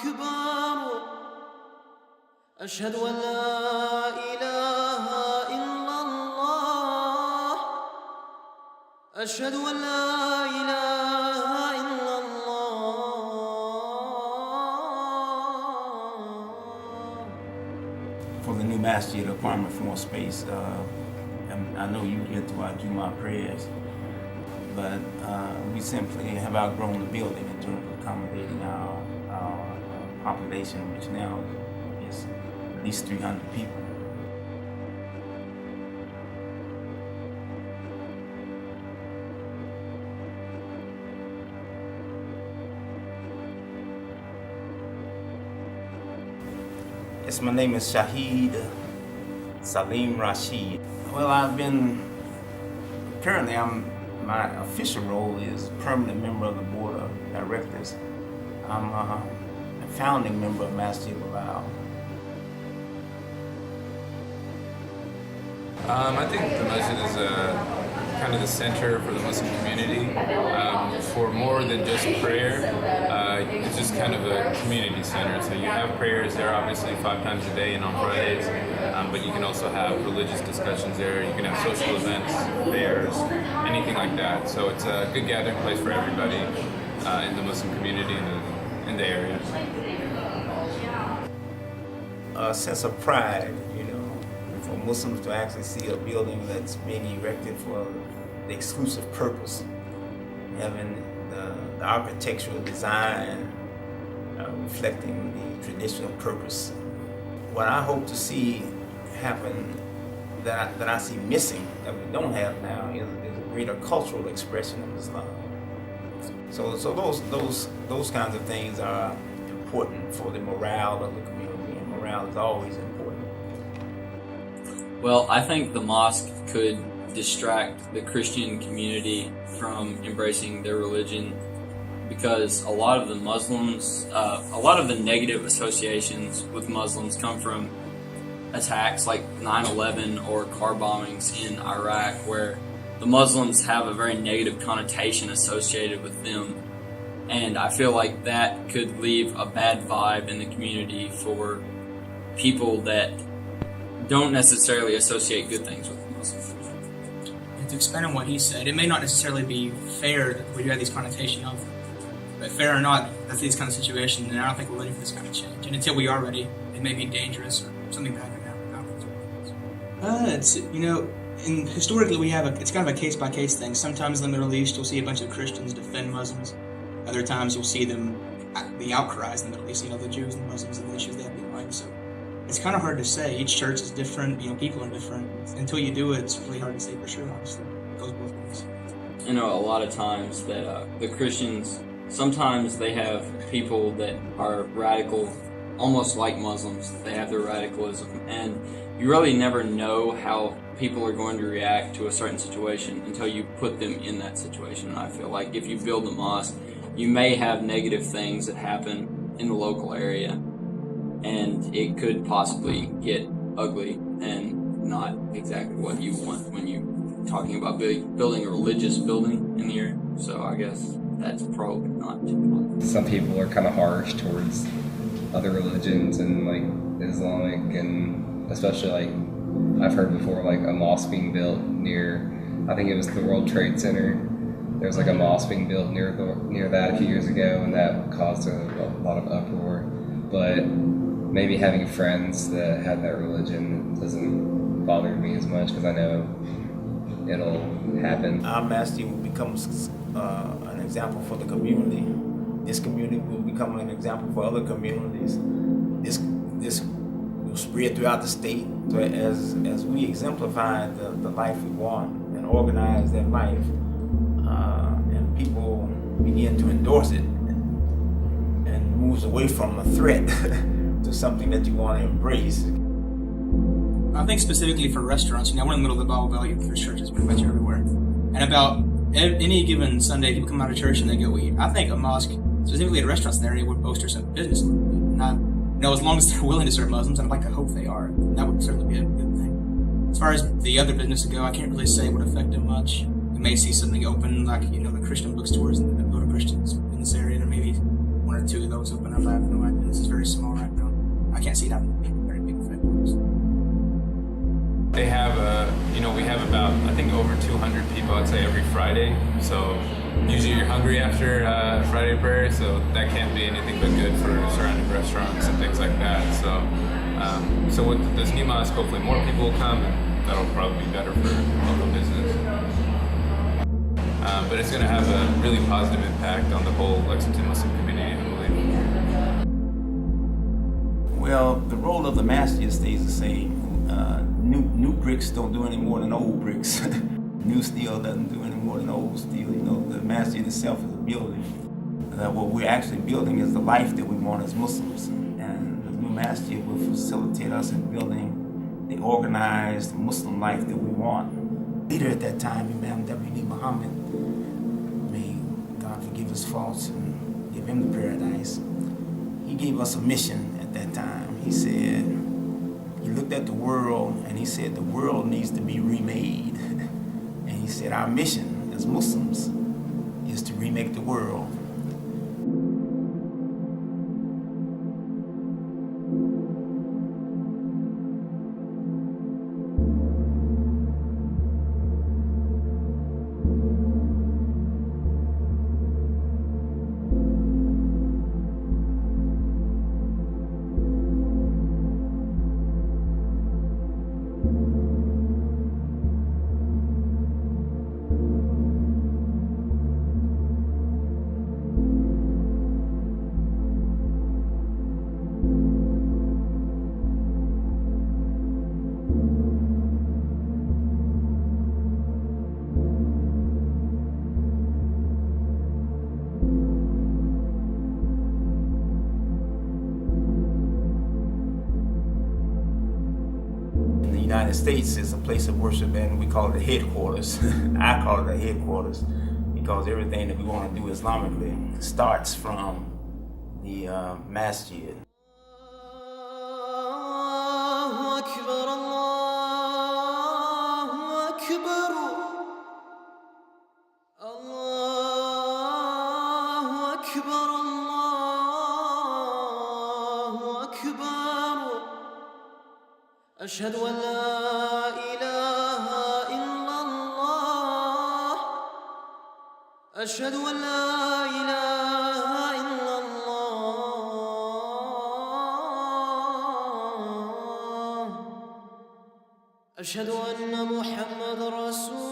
أكبر أشهد أن لا إله إلا الله أشهد أن لا إله إلا الله. For the new masjid, the requirement for more space, and I know you get to our Jummah prayers, but we simply have outgrown the building in terms of accommodating our population, which now is at least 300 people. Yes, my name is Shahid Salim Rashid. Well, my official role is permanent member of the board of directors. I'm a founding member of Masjid Bilal. I think the masjid is kind of the center for the Muslim community. For more than just prayer, it's just kind of a community center. So you have prayers there obviously 5 times a day and on Fridays, but you can also have religious discussions there. You can have social events, fairs, anything like that. So it's a good gathering place for everybody in the Muslim community in the area. A sense of pride, for Muslims to actually see a building that's being erected for the exclusive purpose, having the architectural design reflecting the traditional purpose. What I hope to see happen, that I see missing, that we don't have now, is a greater cultural expression of Islam. So those kinds of things are important for the morale of the community, and morale is always important. Well, I think the mosque could distract the Christian community from embracing their religion, because a lot of the negative associations with Muslims come from attacks like 9/11 or car bombings in Iraq, where the Muslims have a very negative connotation associated with them. And I feel like that could leave a bad vibe in the community for people that don't necessarily associate good things with Muslims. And to expand on what he said, it may not necessarily be fair that we do have these connotations of them. But fair or not, that's these kind of situations, and I don't think we're ready for this kind of change. And until we are ready, it may be dangerous or something bad could happen. And historically it's kind of a case-by-case thing. Sometimes in the Middle East, you'll see a bunch of Christians defend Muslims. Other times, you'll see the outcries in the Middle East, the Jews and Muslims and the issues they have behind. So it's kind of hard to say. Each church is different. People are different. Until you do it, it's really hard to say for sure. Honestly, it goes both ways. A lot of times that the Christians, sometimes they have people that are radical, almost like Muslims. They have their radicalism, and you really never know how people are going to react to a certain situation until you put them in that situation. And I feel like if you build a mosque, you may have negative things that happen in the local area, and it could possibly get ugly and not exactly what you want when you're talking about building a religious building in the area. So I guess that's probably not too much. Some people are kind of harsh towards other religions and Islamic, and especially I've heard before a mosque being built near, I think it was the World Trade Center. There was a mosque being built near that a few years ago, and that caused a lot of uproar. But maybe having friends that have that religion doesn't bother me as much, because I know it'll happen. Our masjid will become an example for the community. This community will become an example for other communities. This will spread throughout the state as we exemplify the life we want and organize that life, and people begin to endorse it, and moves away from a threat to something that you want to embrace. I think specifically for restaurants, we're in the middle of the Bible Belt. There's churches pretty much everywhere. And about any given Sunday, people come out of church and they go eat. I think a mosque, specifically at restaurants in the area, would bolster some business a little bit. And as long as they're willing to serve Muslims, and I'd like to hope they are, that would certainly be a good thing. As far as the other business go, I can't really say it would affect them much. We may see something open, like, the Christian bookstores and the go to Christians in this area. There may be 1 or 2 of those open up. I have no idea. attendance is very small right now. I can't see it having a very big effect. They have we have about, I think, over 200 people, I'd say, every Friday. So usually you're hungry after Friday prayer, so that can't be anything but good for surrounding restaurants and things like that. So with this new mosque, hopefully more people will come, and that'll probably be better for local business. But it's going to have a really positive impact on the whole Lexington Muslim community, I believe. Well, the role of the masjid stays the same. New bricks don't do any more than old bricks. New steel doesn't do any more than old steel. The masjid itself is a building. What we're actually building is the life that we want as Muslims. And the new masjid will facilitate us in building the organized Muslim life that we want. Leader at that time, Imam W.D. Muhammad, may God forgive his faults and give him the paradise. He gave us a mission at that time. He said, he looked at the world and he said the world needs to be remade. And he said our mission as Muslims is to remake the world. The United States is a place of worship, and we call it the headquarters. I call it the headquarters because everything that we want to do Islamically starts from the masjid. الله أكبر الله أكبر الله أكبر الله أكبر أشهد أن لا إله إلا الله أشهد أن لا إله إلا الله أشهد أن محمد رسول